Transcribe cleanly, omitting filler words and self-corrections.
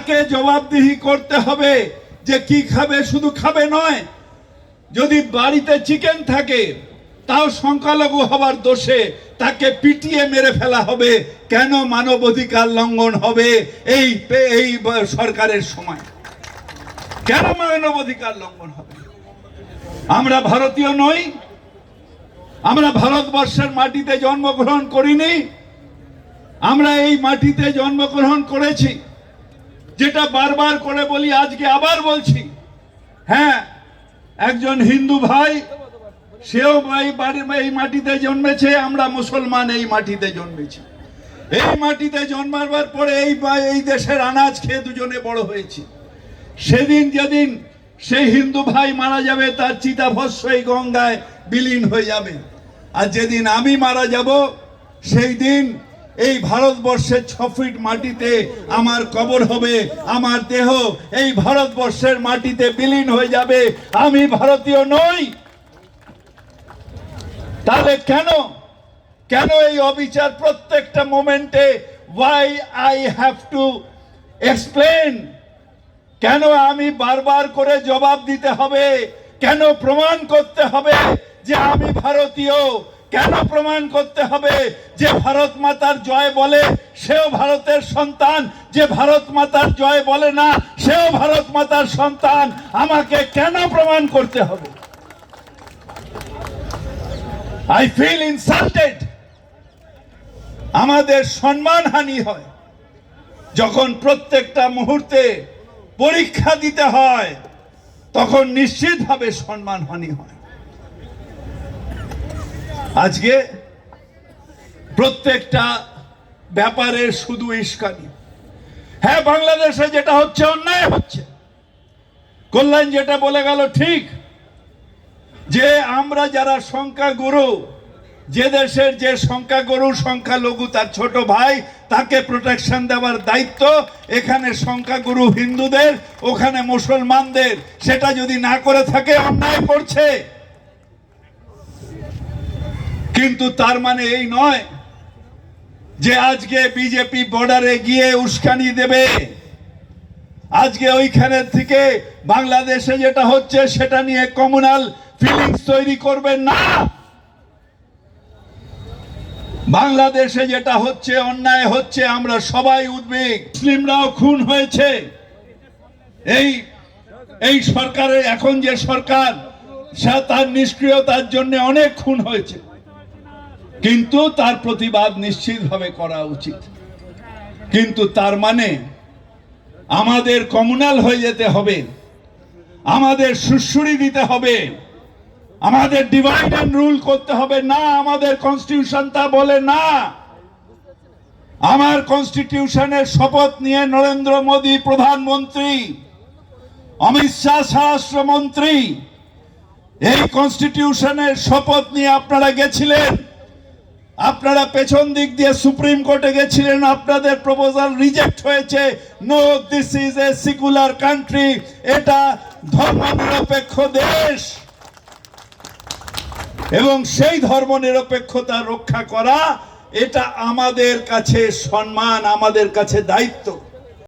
তাকে জবাবদিহি করতে হবে যে কি খাবে, শুধু খাবে নয়, যদি বাড়িতে চিকেন থাকে তাও সংখ্যালঘু হবার দোষে তাকে পিটিয়ে মেরে ফেলা হবে। কেন মানবাধিকার লঙ্ঘন হবে এই সরকারের সময়? কেন মানবাধিকার লঙ্ঘন হবে? আমরা ভারতীয় নই? আমরা ভারতবর্ষের মাটিতে জন্মগ্রহণ করিনি? আমরা এই মাটিতে জন্মগ্রহণ করেছি, যেটা বারবার করে বলি, আজকে আবার বলছি। হ্যাঁ, একজন হিন্দু ভাই, সেও এই মাটিতে জন্মেছে, আমরা মুসলমান এই মাটিতে জন্মেছি। এই মাটিতে জন্মাবার পরে এই দেশের আনাজ খেয়ে দুজনে বড় হয়েছি। সেদিন যেদিন সেই হিন্দু ভাই মারা যাবে, তার চিতাভস্ম এই গঙ্গায় বিলীন হয়ে যাবে। আর যেদিন আমি মারা যাব, সেই দিন এই ভারতবর্ষের 6 ফিট মাটিতে আমার কবর হবে, আমার দেহ এই ভারতবর্ষের মাটিতে বিলীন হয়ে যাবে। আমি ভারতীয় নই? তাহলে কেন এই অবিচার প্রত্যেকটা মোমেন্টে? Why I have to explain? কেন আমি বারবার করে জবাব দিতে হবে? কেন প্রমাণ করতে হবে যে আমি ভারতীয়? কেন প্রমাণ করতে হবে যে ভারত মাতার জয় বলে সেও ভারতের সন্তান, যে ভারত মাতার জয় বলে না সেও ভারত মাতার সন্তান? আমাকে কেন প্রমাণ করতে হবে? I feel insulted. আমাদের সম্মানহানি হয় যখন প্রত্যেকটা মুহূর্তে পরীক্ষা দিতে হয়, তখন নিশ্চিতভাবে সম্মানহানি হয়। আজকে প্রত্যেকটা ব্যাপারে শুধু ইস্কানি। হ্যাঁ, বাংলাদেশে যেটা হচ্ছে অন্যায় হচ্ছে। কল্যাণ যেটা বলে গেল ঠিক, যে আমরা যারা সংখ্যাগুরু, যে দেশের যে সংখ্যাগুরু সংখ্যালঘু তার ছোট ভাই, তাকে প্রোটেকশন দেওয়ার দায়িত্ব এখানে সংখ্যাগুরু হিন্দুদের, ওখানে মুসলমানদের। সেটা যদি না করে থাকে অন্যায় করছে। কিন্তু তার মানে এই নয় যে আজকে বিজেপি বর্ডারে গিয়ে উস্কানি দেবে, আজকে ওইখানে থেকে বাংলাদেশে যেটা হচ্ছে সেটা নিয়ে কমিউনাল ফিলিংস তৈরি করবেন না। বাংলাদেশে যেটা হচ্ছে অন্যায় হচ্ছে, আমরা সবাই উদ্বেগ। মুসলিমরাও খুন হয়েছে। এই সরকারের এখন যে সরকার, সে তার নিষ্ক্রিয়তার জন্য অনেক খুন হয়েছে, কিন্তু তার প্রতিবাদ নিশ্চিতভাবে করা উচিত। কিন্তু তার মানে আমাদের কমিউনাল হয়ে যেতে হবে, আমাদের সুড়সুড়ি দিতে হবে, আমাদের ডিভাইড এন্ড রুল করতে হবে না। আমাদের কনস্টিটিউশন তা বলে না। আমার কনস্টিটিউশনের শপথ নিয়ে নরেন্দ্র মোদী প্রধানমন্ত্রী, অমিত শাহ স্বরাষ্ট্রমন্ত্রী, এই কনস্টিটিউশনের শপথ নিয়ে আপনারা গেছিলেন। আপনারা পেছন দিক দিয়ে সুপ্রিম কোর্টে গেছিলেন, আপনাদের প্রপোজাল রিজেক্ট হয়েছে। No, this is a secular country, এটা ধর্মনিরপেক্ষ দেশ, এবং সেই ধর্মনিরপেক্ষতা রক্ষা করা এটা আমাদের কাছে সম্মান, আমাদের কাছে দায়িত্ব।